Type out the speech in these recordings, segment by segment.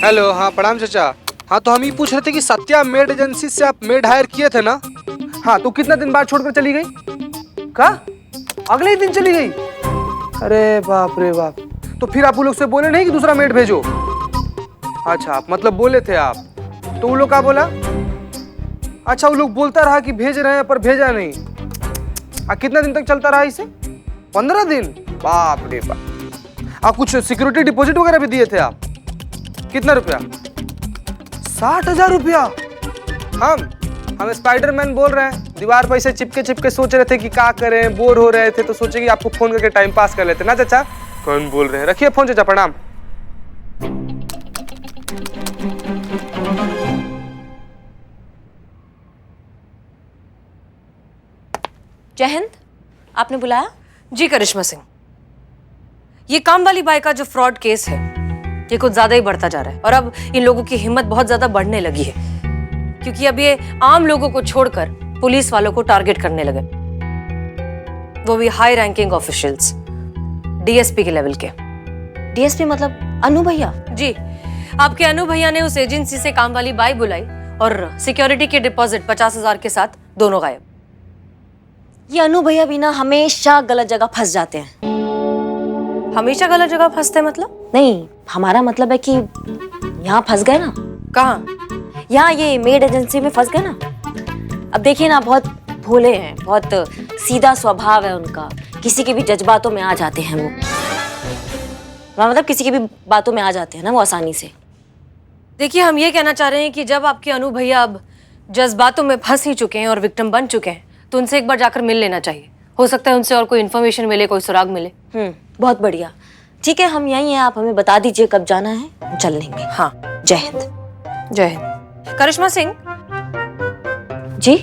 Hello, हाँ प्रणाम चाचा। हाँ तो हम ये पूछ रहे थे कि सत्या मेड एजेंसी से आप मेड हायर किए थे ना? हाँ तो कितना दिन बाद छोड़कर चली गई? का? अगले ही दिन चली गई? अरे बाप रे बाप। तो फिर आप वो लोग से बोले नहीं कि दूसरा मेड भेजो? अच्छा, आप मतलब बोले थे आप। तो वो लोग क्या बोला? अच्छा, वो लोग बोलता रहा कि भेज रहे हैं पर भेजा नहीं। कितना दिन तक चलता रहा इसे? 15 दिन? बाप रे बाप। आप कुछ सिक्योरिटी डिपॉजिट वगैरह भी दिए थे आप? कितना रुपया? 60,000 रुपया। हम स्पाइडरमैन बोल रहे हैं। दीवार पर ऐसे चिपके चिपके सोच रहे थे कि क्या करें, बोर हो रहे थे तो सोचे कि आपको फोन करके टाइम पास कर लेते ना चाचा। कौन बोल रहे हैं? रखिए फोन चाचा, प्रणाम। जय हिंद। आपने बुलाया? जी करिश्मा सिंह, ये काम वाली बाई का जो फ्रॉड केस है ये कुछ ज्यादा ही बढ़ता जा रहा है और अब इन लोगों की हिम्मत बहुत ज्यादा बढ़ने लगी है, क्योंकि अब ये आम लोगों को छोड़कर पुलिस वालों को टारगेट करने लगे, वो भी हाई रैंकिंग ऑफिशियल्स, डीएसपी के लेवल के। डीएसपी मतलब अनु भैया? जी, आपके अनु भैया ने उस एजेंसी से काम वाली बाई बुलाई और सिक्योरिटी के डिपॉजिट 50,000 के साथ दोनों गायब। ये अनु भैया भी ना हमेशा गलत जगह फंस जाते हैं। हमेशा गलत जगह फंसते हैं मतलब? नहीं, हमारा मतलब है कि यहाँ फंस गए ना। कहाँ? यहाँ ये मेड एजेंसी में फंस गए ना। अब देखिए ना, बहुत भोले हैं, बहुत सीधा स्वभाव है उनका, किसी के भी जज्बातों में आ जाते हैं वो। मतलब किसी की भी बातों में आ जाते हैं ना वो आसानी से। देखिए, हम ये कहना चाह रहे हैं कि जब आपके अनु भैया अब जज्बातों में फंस ही चुके हैं और विक्टिम बन चुके हैं तो उनसे एक बार जाकर मिल लेना चाहिए। हो सकता है उनसे और कोई इन्फॉर्मेशन मिले, कोई सुराग मिले। बहुत बढ़िया। ठीक है, हम यहीं हैं, आप हमें बता दीजिए कब जाना है, हम चल लेंगे। हाँ, जय हिंद। जय हिंद। करिश्मा सिंह जी?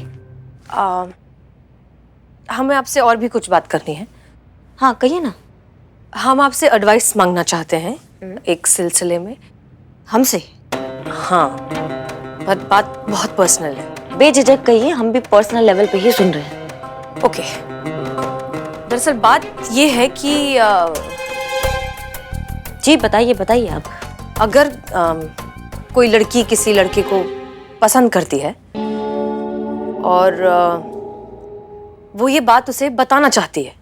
हमें आपसे और भी कुछ बात करनी है। हाँ कहिए ना। हम आपसे एडवाइस मांगना चाहते हैं एक सिलसिले में। हमसे? हाँ, पर बात बहुत पर्सनल है। बेझिझक कहिए, हम भी पर्सनल लेवल पे ही सुन रहे हैं। ओके। दरअसल बात ये है कि जी बताइए बताइए आप। अगर कोई लड़की किसी लड़के को पसंद करती है और वो ये बात उसे बताना चाहती है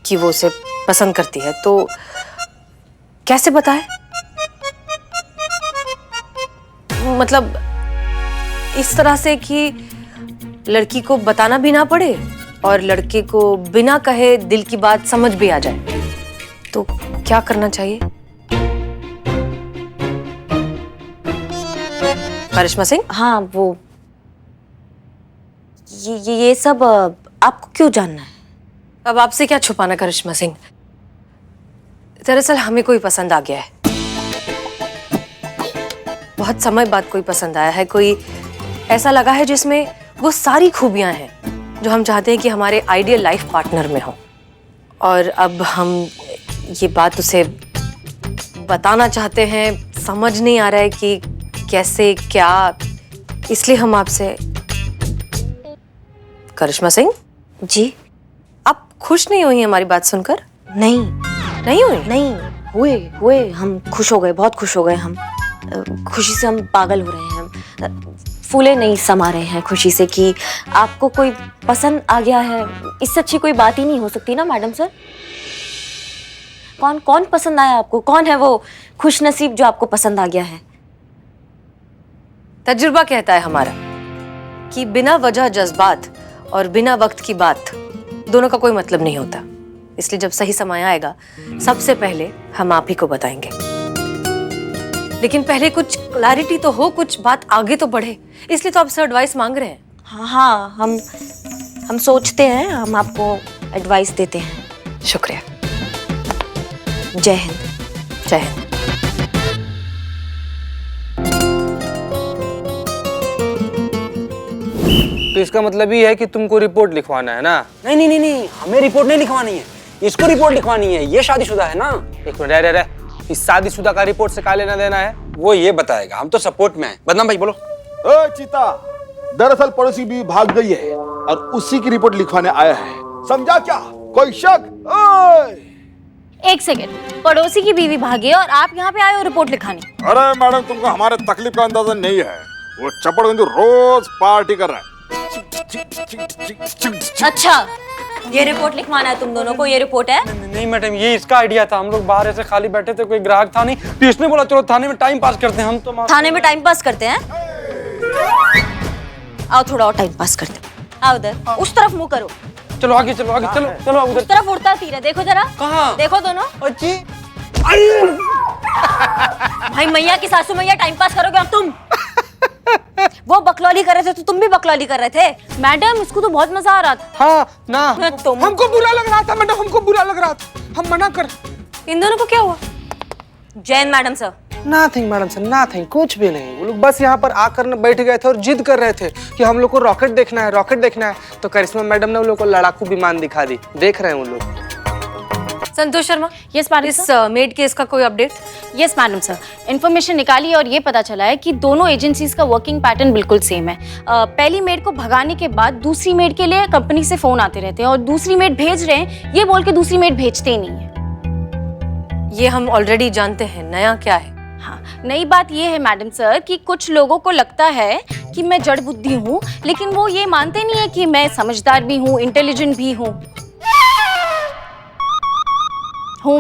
कि वो उसे पसंद करती है, तो कैसे बताए? मतलब इस तरह से कि लड़की को बताना भी ना पड़े और लड़के को बिना कहे दिल की बात समझ भी आ जाए, तो क्या करना चाहिए? करिश्मा सिंह? हाँ वो ये सब आपको क्यों जानना है? अब आपसे क्या छुपाना करिश्मा सिंह, दरअसल हमें कोई पसंद आ गया है। बहुत समय बाद कोई पसंद आया है, कोई ऐसा लगा है जिसमें वो सारी खूबियां हैं जो हम चाहते हैं कि हमारे आइडियल लाइफ पार्टनर में हो। और अब हम ये बात उसे बताना चाहते हैं, समझ नहीं आ रहा है कि कैसे क्या, इसलिए हम आपसे। करिश्मा सिंह जी? आप खुश नहीं हुई हमारी बात सुनकर? नहीं नहीं हुई? नहीं, हुए हम खुश हो गए, बहुत खुश हो गए हम। खुशी से हम पागल हो रहे हैं, हम फूले नहीं समा रहे हैं खुशी से कि आपको कोई पसंद आ गया है। इससे अच्छी कोई बात ही नहीं हो सकती ना मैडम सर। कौन कौन पसंद आया आपको? कौन है वो खुश नसीब जो आपको पसंद आ गया है? तजुर्बा कहता है हमारा कि बिना वजह जज्बात और बिना वक्त की बात दोनों का कोई मतलब नहीं होता। इसलिए जब सही समय आएगा सबसे पहले हम आप ही को बताएंगे, लेकिन पहले कुछ क्लैरिटी तो हो, कुछ बात आगे तो बढ़े, इसलिए तो आपसे एडवाइस मांग रहे हैं। हाँ, हम सोचते हैं, हम आपको एडवाइस देते हैं। शुक्रिया। जय हिंद। जय हिंद। तो इसका मतलब ये है कि तुमको रिपोर्ट लिखवाना है ना? नहीं नहीं नहीं नहीं, हमें रिपोर्ट नहीं लिखवानी है, इसको रिपोर्ट लिखवानी है। ये शादीशुदा है ना। एक मिनट, रह इस शादीशुदा का रिपोर्ट से क्या लेना देना है? वो ये बताएगा, हम तो सपोर्ट में हैं। बदनाम भाई बोलो। ओए चीता, दरअसल पड़ोसी भी भाग गई है और उसी की रिपोर्ट लिखवाने आया है, समझा क्या? कोई शक? ओए एक सेकंड, पड़ोसी की बीवी भागी और आप यहाँ पे आए हो रिपोर्ट लिखाने? अरे मैडम, तुमको हमारे तकलीफ का अंदाजा नहीं है। वो चपड़गंजू रोज पार्टी कर रहा है। अच्छा, ये रिपोर्ट लिखवाना है तुम दोनों को? ये रिपोर्ट है? नहीं मैडम, ये इसका आइडिया था। हम लोग बाहर ऐसे खाली बैठे थे, कोई ग्राहक था नहीं, तो इसने बोला चलो थाने में टाइम पास करते हैं। हम तो थाने में टाइम पास करते हैं? आओ थोड़ा और टाइम पास करते हैं। आओ उधर, उस तरफ मुंह करो। चलो आगे, चलो आगे, चलो चलो उधर। उस तरफ उड़ता तीर है, देखो जरा। कहाँ? देखो दोनों। अच्छी। भाई मैया की सासू मैया, टाइम पास करोगे अब तुम? वो बकलौली कर रहे थे तो तुम भी बकलौली कर रहे थे। मैडम, उसको तो बहुत मजा आ रहा था। हाँ ना, तुम हमको बुरा लग रहा था मैडम, हमको बुरा लग रहा था, हम मना कर। इन दोनों को क्या हुआ? Jain madam sir. Nothing madam sir, nothing, कुछ भी नहीं। वो लोग बस यहाँ पर आकर बैठ गए थे और जिद कर रहे थे कि हम लोग को रॉकेट देखना है, रॉकेट देखना है। तो करिश्मा मैडम ने उन लोग को लड़ाकू विमान दिखा दी। देख रहे हैं वो लोग। संतोष शर्मा, यस मैडम इस सर। मेड केस का कोई update? Yes madam sir, information निकाली और ये पता चला है कि दोनों एजेंसीज का वर्किंग पैटर्न बिल्कुल सेम है। पहली मेड को भगाने के बाद दूसरी मेड के लिए कंपनी से फोन आते रहते हैं और दूसरी मेड भेज रहे हैं ये बोल के दूसरी मेड भेजते ही नहीं है। ये हम ऑलरेडी जानते हैं, नया क्या है? हाँ, नई बात ये है मैडम सर कि कुछ लोगों को लगता है कि मैं जड़ बुद्धि हूँ, लेकिन वो ये मानते नहीं है कि मैं समझदार भी हूँ, इंटेलिजेंट भी हूँ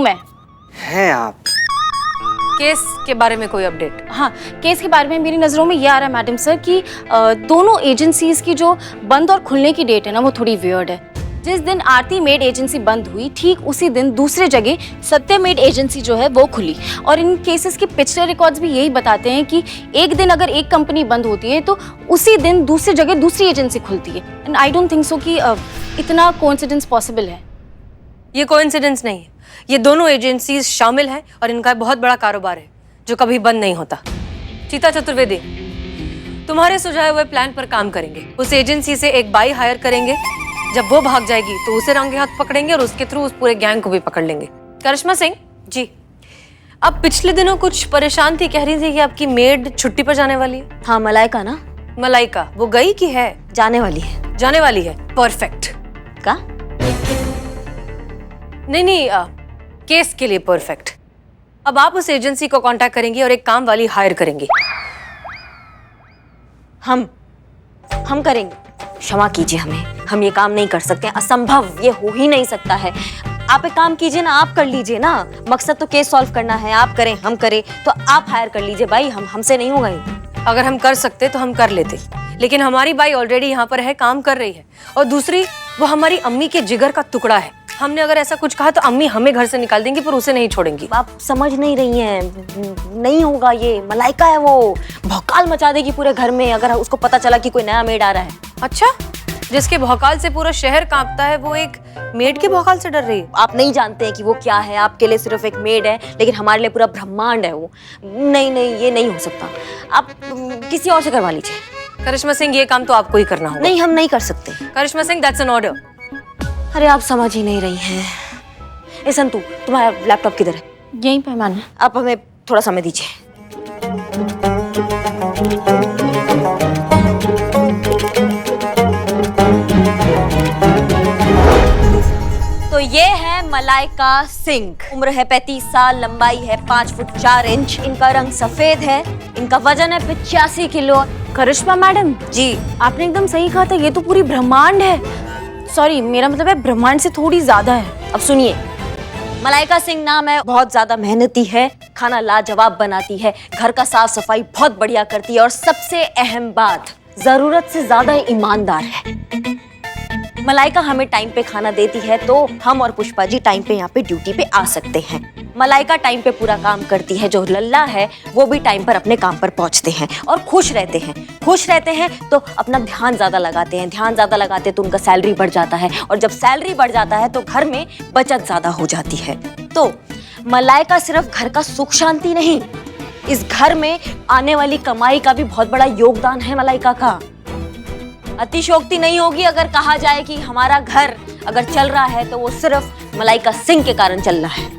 मैं। हैं आप? केस के बारे में कोई अपडेट? हाँ, केस के बारे में मेरी नज़रों में ये आ रहा है मैडम सर कि दोनों एजेंसीज की जो बंद और खुलने की डेट है ना, वो थोड़ी वियर्ड है। जिस दिन आरती मेड एजेंसी बंद हुई, ठीक उसी दिन दूसरे जगह सत्य मेड एजेंसी जो है वो खुली। और इन केसेस के पिछले रिकॉर्ड्स भी यही बताते हैं कि एक दिन अगर एक कंपनी बंद होती है तो उसी दिन दूसरी जगह दूसरी एजेंसी खुलती है। And I don't think so कि इतना कोइंसिडेंस पॉसिबल है। ये कोइंसिडेंस नहीं है, ये दोनों एजेंसीज शामिल हैं और इनका बहुत बड़ा कारोबार है जो कभी बंद नहीं होता। चीता चतुर्वेदी, तुम्हारे सुझाए हुए प्लान पर काम करेंगे। उस एजेंसी से एक बाई हायर करेंगे, जब वो भाग जाएगी तो उसे रंगे हाथ पकड़ेंगे और उसके थ्रू उस पूरे गैंग को भी पकड़ लेंगे। करिश्मा सिंह जी, अब पिछले दिनों कुछ परेशान थी, कह रही थी कि आपकी मेड छुट्टी पर जाने वाली है। हाँ, मलाइका ना? मलाइका, वो गई कि है? जाने वाली है। जाने वाली है, परफेक्ट। का? नहीं, केस के लिए परफेक्ट। अब आप उस एजेंसी को कांटेक्ट करेंगी और एक काम वाली हायर करेंगी। हम करेंगे। क्षमा कीजिए हमें, हम ये काम नहीं कर सकते, असंभव, ये हो ही नहीं सकता है। आप एक काम कीजिए ना, आप कर लीजिए ना। मकसद तो केस सॉल्व करना है, आप करें हम करें, तो आप हायर कर लीजिए भाई। हमसे नहीं होगा ये। अगर हम कर सकते तो हम कर लेते, लेकिन हमारी बाई ऑलरेडी यहाँ पर है, काम कर रही है। और दूसरी, वो हमारी अम्मी के जिगर का टुकड़ा है। हमने अगर ऐसा कुछ कहा तो अम्मी हमें घर से निकाल देंगी, पर उसे नहीं छोड़ेंगी। आप समझ नहीं रही हैं, नहीं होगा ये। मलाइका है, वो भौकाल मचा देगी पूरे घर में अगर उसको पता चला कि कोई नया मेड आ रहा है। अच्छा, जिसके भौकाल से पूरा शहर कांपता है, वो एक मेड के भौकाल से डर रही है? आप नहीं जानते हैं कि वो क्या है। आपके लिए सिर्फ एक मेड है, लेकिन हमारे लिए पूरा ब्रह्मांड है वो। नहीं, ये नहीं हो सकता। आप किसी और से करवा लीजिए। करिश्मा सिंह, ये काम तो आपको ही करना होगा। नहीं, हम नहीं कर सकते। करिश्मा सिंह, दैट्स एन ऑर्डर। अरे आप समझ ही नहीं रही हैं। ए संतू, तुम्हारा लैपटॉप किधर है? यहीं पे मैंने। आप हमें थोड़ा समय दीजिए। तो ये है मलाइका सिंह। उम्र है 35 साल, लंबाई है 5 फुट 4 इंच। इनका रंग सफेद है, इनका वजन है 85 किलो। करिश्मा मैडम जी, आपने एकदम सही कहा था, ये तो पूरी ब्रह्मांड है। सॉरी, मेरा मतलब है ब्रह्मांड से थोड़ी ज्यादा है। अब सुनिए, मलाइका सिंह नाम है, बहुत ज्यादा मेहनती है, खाना लाजवाब बनाती है, घर का साफ सफाई बहुत बढ़िया करती है और सबसे अहम बात, जरूरत से ज्यादा ईमानदार है। मलाइका हमें टाइम पे खाना देती है तो हम और पुष्पा जी टाइम पे यहाँ पे ड्यूटी पे आ सकते हैं। मलाइका टाइम पे पूरा काम करती है। जो लल्ला है वो भी टाइम पर अपने काम पर पहुँचते हैं और खुश रहते हैं। खुश रहते हैं तो अपना ध्यान ज्यादा लगाते हैं, ध्यान ज्यादा लगाते हैं तो उनका सैलरी बढ़ जाता है, और जब सैलरी बढ़ जाता है तो घर में बचत ज्यादा हो जाती है। तो मलाइका सिर्फ घर का सुख शांति नहीं, इस घर में आने वाली कमाई का भी बहुत बड़ा योगदान है मलाइका का। अतिशयोक्ति नहीं होगी अगर कहा जाए कि हमारा घर अगर चल रहा है तो वो सिर्फ मलाइका सिंह के कारण चल रहा है।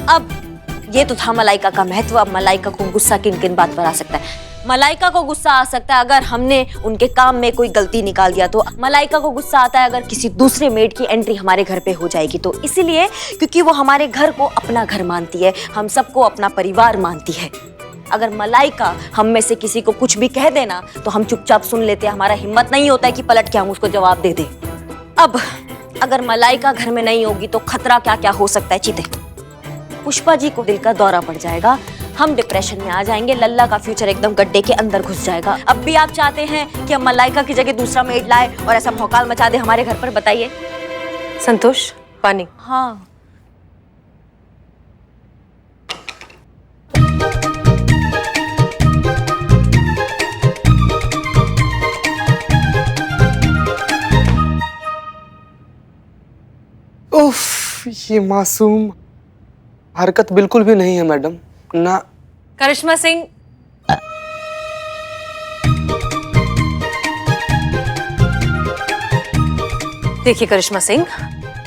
अब ये तो था मलाइका का महत्व। अब मलाइका को गुस्सा किन किन बात पर आ सकता है। मलाइका को गुस्सा आ सकता है अगर हमने उनके काम में कोई गलती निकाल दिया तो। मलाइका को गुस्सा आता है अगर किसी दूसरे मेड की एंट्री हमारे घर पे हो जाएगी तो। इसीलिए क्योंकि वो हमारे घर को अपना घर मानती है, हम सबको अपना परिवार मानती है। अगर मलाइका हम में से किसी को कुछ भी कह देना तो हम चुपचाप सुन लेते हैं, हमारा हिम्मत नहीं होता है कि पलट के हम उसको जवाब दे दें। अब अगर मलाइका घर में नहीं होगी तो खतरा क्या क्या हो सकता है चीते। पुष्पा जी को दिल का दौरा पड़ जाएगा, हम डिप्रेशन में आ जाएंगे, लल्ला का फ्यूचर एकदम गड्ढे के अंदर घुस जाएगा। अब भी आप चाहते हैं कि हम मलाइका की जगह दूसरा मेड लाए और ऐसा भौकाल मचा दे हमारे घर पर? बताइए। संतोष, पानी। हाँ। उफ, ये मासूम हरकत बिल्कुल भी नहीं है मैडम ना। करिश्मा सिंह, देखिए करिश्मा सिंह,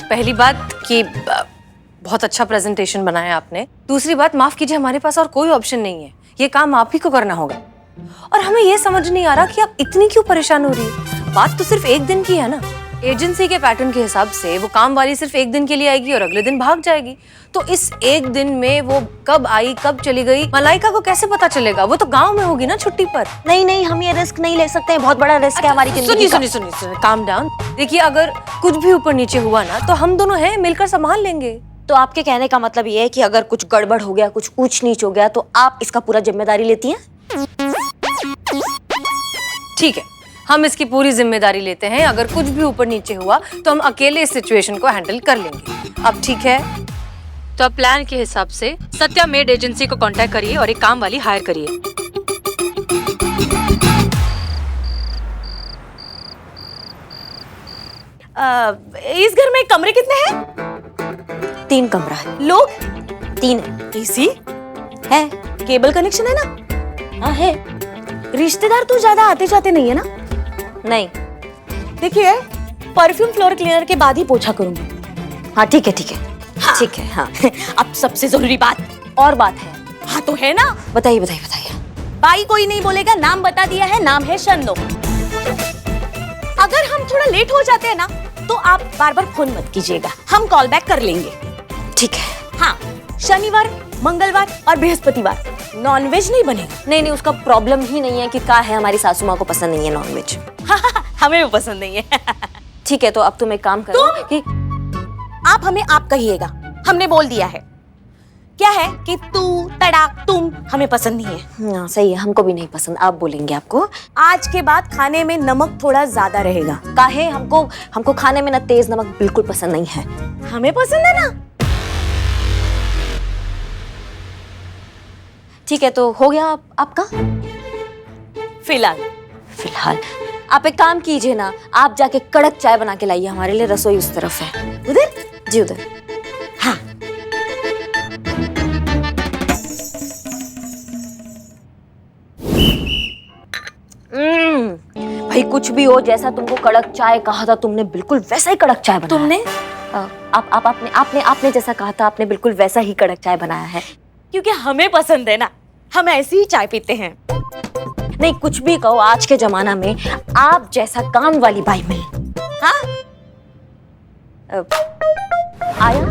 पहली बात कि बहुत अच्छा प्रेजेंटेशन बनाया आपने। दूसरी बात, माफ कीजिए, हमारे पास और कोई ऑप्शन नहीं है, ये काम आप ही को करना होगा। और हमें ये समझ नहीं आ रहा कि आप इतनी क्यों परेशान हो रही है। बात तो सिर्फ एक दिन की है ना। एजेंसी के पैटर्न के हिसाब से वो काम वाली सिर्फ एक दिन के लिए आएगी और अगले दिन भाग जाएगी। तो इस एक दिन में वो कब आई कब चली गई मलाइका को कैसे पता चलेगा? वो तो गांव में होगी ना छुट्टी पर। नहीं, हम ये रिस्क नहीं ले सकते हैं, बहुत बड़ा रिस्क है हमारी जिंदगी का। सुनिए, काम डाउन। देखिए, अगर कुछ भी ऊपर नीचे हुआ ना तो हम दोनों हैं, मिलकर संभाल लेंगे। तो आपके कहने का मतलब ये है कि अगर कुछ गड़बड़ हो गया, कुछ ऊंच नीच हो गया तो आप इसका पूरा जिम्मेदारी लेती हैं? ठीक है, हम इसकी पूरी जिम्मेदारी लेते हैं। अगर कुछ भी ऊपर नीचे हुआ तो हम अकेले इस सिचुएशन को हैंडल कर लेंगे। अब ठीक है, तो अब प्लान के हिसाब से सत्या मेड एजेंसी को कांटेक्ट करिए और एक काम वाली हायर करिए। इस घर में कमरे कितने हैं? 3 कमरा है। लोग? 3 है। एसी है? केबल कनेक्शन है ना? हाँ है। रिश्तेदार तो ज्यादा आते जाते नहीं है ना? नहीं। देखिए, परफ्यूम फ्लोर क्लीनर के बाद ही पोछा करूंगी। हाँ ठीक है, ठीक है, हाँ। ठीक है। हाँ अब सबसे जरूरी बात और बात है। हाँ तो है ना? बताइए बताइए बताइए। भाई कोई नहीं बोलेगा, नाम बता दिया है, नाम है शंदो। अगर हम थोड़ा लेट हो जाते हैं ना तो आप बार बार फोन मत कीजिएगा, हम कॉल बैक कर लेंगे। ठीक है। हाँ, शनिवार, मंगलवार और बृहस्पतिवार नॉनवेज नहीं बनेगा। नहीं, उसका प्रॉब्लम ही नहीं है कि क्या है, हमारी सासू माँ को पसंद नहीं है नॉनवेज। हमें वो पसंद नहीं है। ठीक है, तो अब तुम एक काम करो कि आप हमें आप कहिएगा, हमने बोल दिया है। क्या है कि तू, तड़ाक, तुम हमें पसंद नहीं है। हाँ सही है, हमको भी नहीं पसंद, आप बोलेंगे आपको। आज के बाद खाने में नमक थोड़ा ज्यादा रहेगा। काहे? हमको खाने में ना तेज नमक बिल्कुल पसंद नहीं है। हमें पसंद है ना। ठीक है, तो हो गया आपका? फिलहाल आप एक काम कीजिए ना, आप जाके कड़क चाय बना के लाइए हमारे लिए, रसोई उस तरफ है। उधर? जी उधर। हाँ। भाई कुछ भी हो, जैसा तुमको कड़क चाय कहा था तुमने बिल्कुल वैसा ही कड़क चाय बनाया। तुमने? आपने जैसा कहा था आपने बिल्कुल वैसा ही कड़क चाय बनाया है। क्योंकि हमें पसंद है ना, हम ऐसी ही चाय पीते हैं। नहीं कुछ भी कहो, आज के जमाना में आप जैसा काम वाली बाई मिले। हाँ? आया?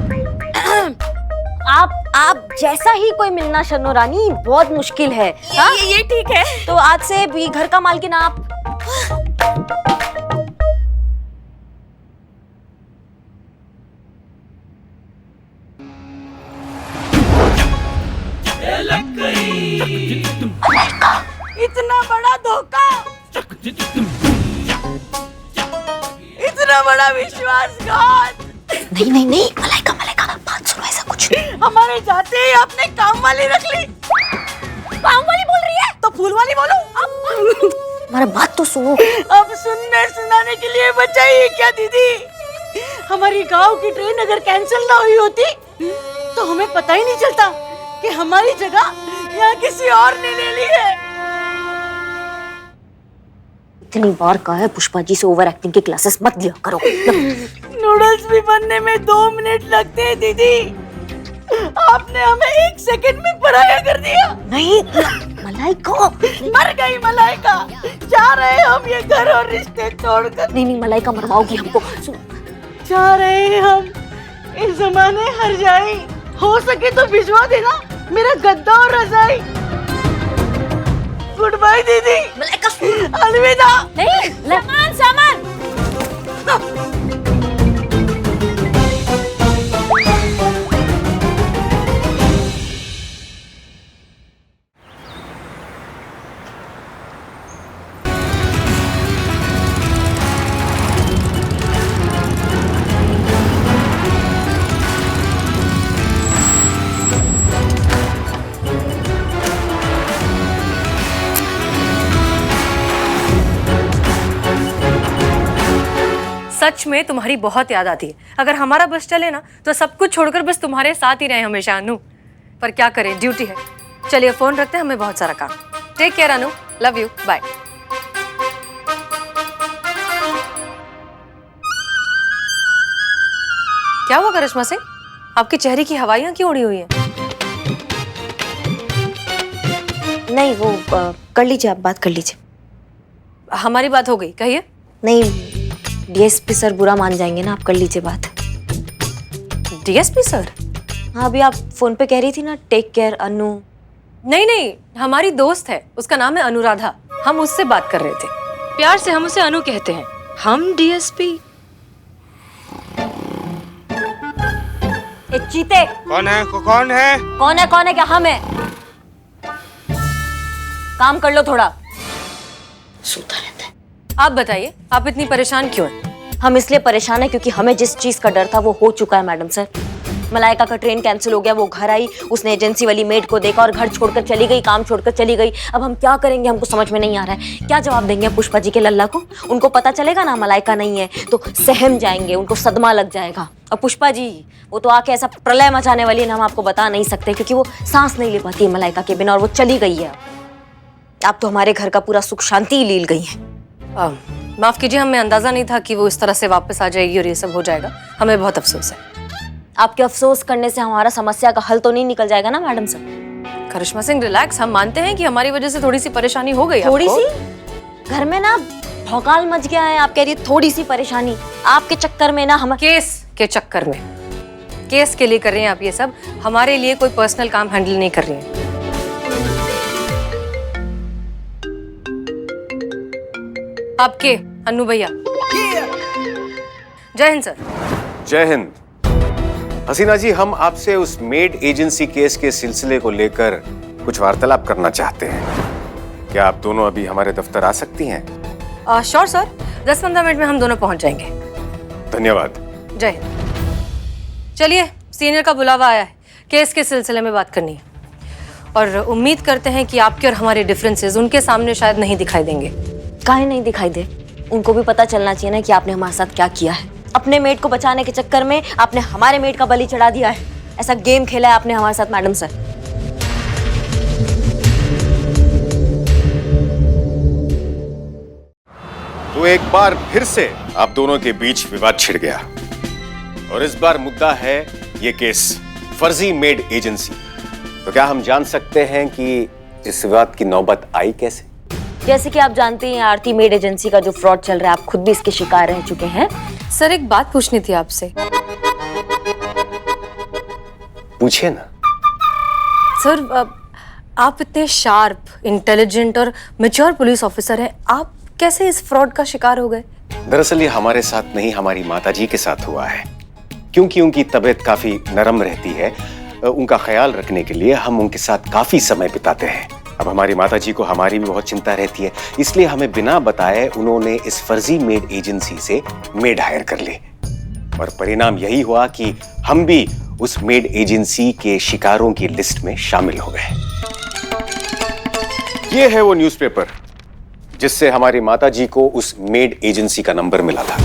आप जैसा ही कोई मिलना शनो रानी बहुत मुश्किल है। हाँ? ये ठीक है। तो आज से भी घर का मालकिन आप। इतना बड़ा धोखा, इतना बड़ा विश्वासघात। नहीं मलाइका बात सुनो, ऐसा कुछ नहीं। हमारे जाते ही आपने काम वाली रख ली। काम वाली बोल रही है तो फूल वाली बोलो। हमारा बात तो सुनो। अब सुनने सुनाने के लिए बचाइए क्या दीदी? हमारी गांव की ट्रेन अगर कैंसिल ना हुई होती तो हमें पता ही नहीं चलता कि हमारी जगह यहाँ किसी और ने ले ली है। इतनी बार कहा है पुष्पा जी से ओवर एक्टिंग की क्लासेस मत लिया करो। नूडल्स भी बनने में 2 मिनट लगते हैं दीदी, आपने हमें 1 सेकंड में पराया कर दिया। नहीं मलाइका मर गई मलाइका। जा रहे हम ये घर और रिश्ते छोड़कर। नहीं नहीं, मलाइका मरवाओगी हमको। जा रहे हैं हम इस जमाने हर जाए। हो सके तो भिजवा देना मेरा गद्दा और रजाई। गुड बाय दीदी। मलाइका अलविदा। नहीं, सामान सामान। सच में तुम्हारी बहुत याद आती है। अगर हमारा बस चले ना तो सब कुछ छोड़कर बस तुम्हारे साथ ही रहे हमेशा अनु। पर क्या करें, ड्यूटी है। चलिए फोन रखते हैं, हमें बहुत सारा काम। Take care Anu, love you, bye. क्या हुआ करिश्मा सिंह, आपके चेहरे की हवाइयां क्यों उड़ी हुई हैं? नहीं वो कर लीजिए, आप बात कर लीजिए। हमारी बात हो गई, कहिए। नहीं, डीएसपी सर बुरा मान जाएंगे ना, आप कर लीजिए बात। DSP sir? हाँ, अभी आप फोन पे कह रही थी ना टेक केयर अनु। नहीं नहीं, हमारी दोस्त है, उसका नाम है अनुराधा। हम उससे बात कर रहे थे, प्यार से हम उसे अनु कहते हैं। हम डीएसपी। चीते कौन है? कौन है? कौन है क्या? हम है। काम कर लो थोड़ा। सोता रहता है। आप बताइए, आप इतनी परेशान क्यों हैं? हम इसलिए परेशान है क्योंकि हमें जिस चीज का डर था वो हो चुका है मैडम सर। मलाइका का ट्रेन कैंसिल हो गया, वो घर आई, उसने एजेंसी वाली मेड को देखा और घर छोड़कर चली गई, काम छोड़कर चली गई। अब हम क्या करेंगे, हमको समझ में नहीं आ रहा है। क्या जवाब देंगे पुष्पा जी के लल्ला को? उनको पता चलेगा ना मलाइका नहीं है तो सहम जाएंगे, उनको सदमा लग जाएगा। और पुष्पा जी वो तो आके ऐसा प्रलय मचाने वाली है ना, हम आपको बता नहीं सकते, क्योंकि वो सांस नहीं ले पाती है मलाइका के बिना, और वो चली गई है। आप तो हमारे घर का पूरा सुख शांति लील गई है। माफ कीजिए, हमें अंदाजा नहीं था कि वो इस तरह से वापस आ जाएगी और ये सब हो जाएगा। हमें बहुत अफसोस है। आपके अफसोस करने से हमारा समस्या का हल तो नहीं निकल जाएगा ना मैडम सर। करिश्मा सिंह रिलैक्स, हम मानते हैं कि हमारी वजह से थोड़ी सी परेशानी हो गई। थोड़ी आपको? सी? घर में ना भौकाल मच गया है। आप कह रही है थोड़ी सी परेशानी, आपके चक्कर में ना हम केस के चक्कर में, केस के लिए कर रहे हैं आप ये सब, हमारे लिए कोई पर्सनल काम हैंडल नहीं कर रही हैं। आपके अनु भैया। जय हिंद सर। जय हिंद। हसीना जी, हम आपसे उस मेड एजेंसी केस के सिलसिले को लेकर कुछ वार्तालाप करना चाहते हैं। क्या आप दोनों अभी हमारे दफ्तर आ सकती हैं? श्योर सर, 10-15 मिनट में हम दोनों पहुंच जाएंगे। धन्यवाद। जय हिंद। चलिए, सीनियर का बुलावा आया है, केस के सिलसिले में बात करनी है। और उम्मीद करते हैं कि आपके और हमारे डिफरेंसेस उनके सामने शायद नहीं दिखाई देंगे। काहे नहीं दिखाई दे? उनको भी पता चलना चाहिए ना कि आपने हमारे साथ क्या किया है। अपने मेड को बचाने के चक्कर में आपने हमारे मेड का बलि चढ़ा दिया है। ऐसा गेम खेला है आपने हमारे साथ मैडम सर। तो एक बार फिर से आप दोनों के बीच विवाद छिड़ गया, और इस बार मुद्दा है ये केस फर्जी मेड एजेंसी। तो क्या हम जान सकते हैं कि इस विवाद की नौबत आई कैसे? जैसे कि आप जानते हैं आरती मेड एजेंसी का जो फ्रॉड चल रहा है, आप खुद भी इसके शिकार रह चुके हैं। सर, एक बात पूछनी थी आपसे। पूछिए ना। सर, आप इतने शार्प, इंटेलिजेंट और मैच्योर पुलिस ऑफिसर हैं, आप कैसे इस फ्रॉड का शिकार हो गए? दरअसल ये हमारे साथ नहीं, हमारी माताजी के साथ हुआ है। क्योंकि उनकी तबीयत काफी नरम रहती है, उनका ख्याल रखने के लिए हम उनके साथ काफी समय बिताते हैं। अब हमारी माताजी को हमारी भी बहुत चिंता रहती है, इसलिए हमें बिना बताए उन्होंने इस फर्जी मेड एजेंसी से मेड हायर कर ली। और परिणाम यही हुआ कि हम भी उस मेड एजेंसी के शिकारों की लिस्ट में शामिल हो गए। ये है वो न्यूज़पेपर जिससे हमारी माताजी को उस मेड एजेंसी का नंबर मिला था।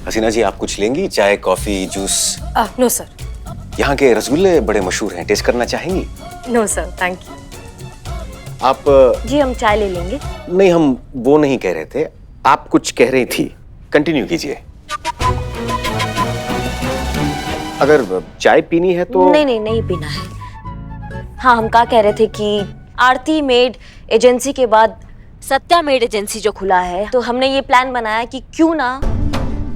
हसीना जी, आप कुछ लेंगी? चाय, कॉफी, जूस? No sir. यहाँ के रसगुल्ले बड़े मशहूर हैं, टेस्ट करना चाहेंगी? No sir, thank you. आप? जी हम चाय ले लेंगे। नहीं, हम वो नहीं कह रहे थे, आप कुछ कह रही थी, कंटिन्यू कीजिए। अगर चाय पीनी है तो नहीं नहीं नहीं पीना है। हाँ, हम क्या कह रहे थे कि आरती मेड एजेंसी के बाद सत्या मेड एजेंसी जो खुला है, तो हमने ये प्लान बनाया कि क्यों ना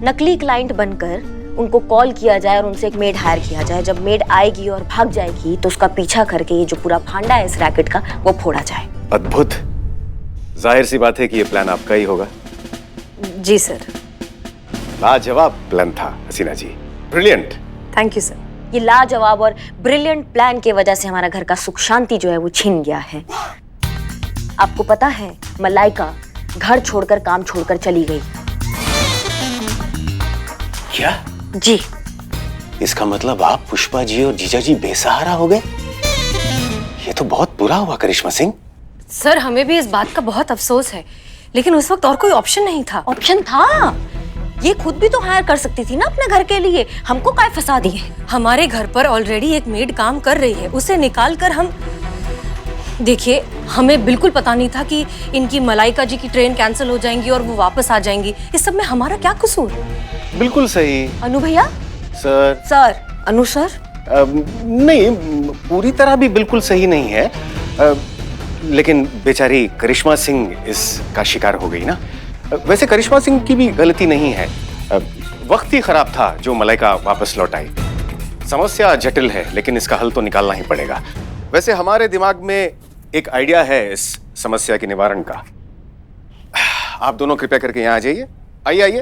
नकली क्लाइंट बनकर उनको कॉल किया जाए और उनसे एक मेड हायर किया जाए। जब मेड आएगी और भाग जाएगी तो उसका पीछा करके ये जो पूरा फांडा है इस रैकेट का वो फोड़ा जाए। अद्भुत। जाहिर सी बात है कि ये प्लान आपका ही होगा। जी सर। लाजवाब प्लान था हसीना जी, ब्रिलियंट। Thank you sir. ये लाजवाब और ब्रिलियंट प्लान की वजह से हमारा घर का सुख शांति जो है वो छिन गया है। आपको पता है, मलाइका घर छोड़कर काम छोड़कर चली गई। क्या? जी। इसका मतलब आप, पुष्पा जी और जीजा जी बेसहारा हो गए? ये तो बहुत बुरा हुआ करिश्मा सिंह। सर, हमें भी इस बात का बहुत अफसोस है, लेकिन उस वक्त और कोई ऑप्शन नहीं था। ऑप्शन था, ये खुद भी तो हायर कर सकती थी ना अपने घर के लिए, हमको काय फंसा दिए। हमारे घर पर ऑलरेडी एक मेड काम कर रही है, उसे निकाल कर हम, देखिए हमें बिल्कुल पता नहीं था कि इनकी मलाइका जी की ट्रेन कैंसिल हो जाएंगी और वो वापस आ जाएंगी। इस सब में हमारा क्या कसूर? बिल्कुल सही। अनु भैया? सर। सर। अनु सर? नहीं, पूरी तरह भी बिल्कुल सही नहीं है, लेकिन बेचारी करिश्मा सिंह इसका शिकार हो गई ना। वैसे करिश्मा सिंह की भी गलती नहीं है, वक्त ही खराब था जो मलाइका वापस लौट आई। समस्या जटिल है, लेकिन इसका हल तो निकालना ही पड़ेगा। वैसे हमारे दिमाग में एक आइडिया है इस समस्या के निवारण का। आप दोनों कृपया करके यहाँ आ जाइए। आइए आइए।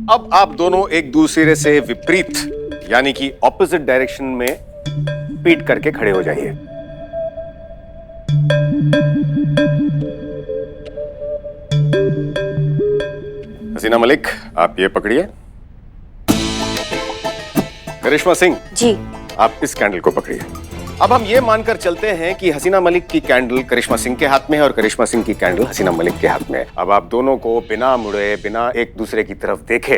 अब आप दोनों एक दूसरे से विपरीत यानी कि ऑपोजिट डायरेक्शन में पीट करके खड़े हो जाइए। हसीना मलिक, आप ये पकड़िए। करिश्मा सिंह जी, आप इस कैंडल को पकड़िए। अब हम ये मानकर चलते हैं कि हसीना मलिक की कैंडल करिश्मा सिंह के हाथ में है और करिश्मा सिंह की कैंडल हसीना मलिक के हाथ में है। अब आप दोनों को बिना मुड़े, बिना एक दूसरे की तरफ देखे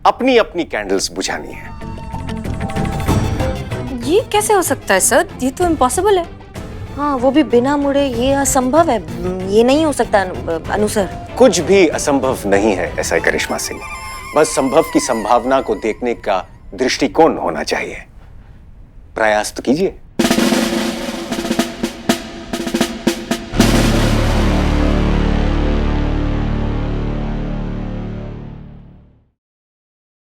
अपनी अपनी कैंडल्स बुझानी है। ये कैसे हो सकता है सर? ये तो इम्पॉसिबल है। हाँ, वो भी बिना मुड़े, ये असंभव है, ये नहीं हो सकता अनु सर। कुछ भी असंभव नहीं है ऐसा है करिश्मा सिंह, बस संभव की संभावना को देखने का दृष्टिकोण होना चाहिए। प्रयास तो कीजिए।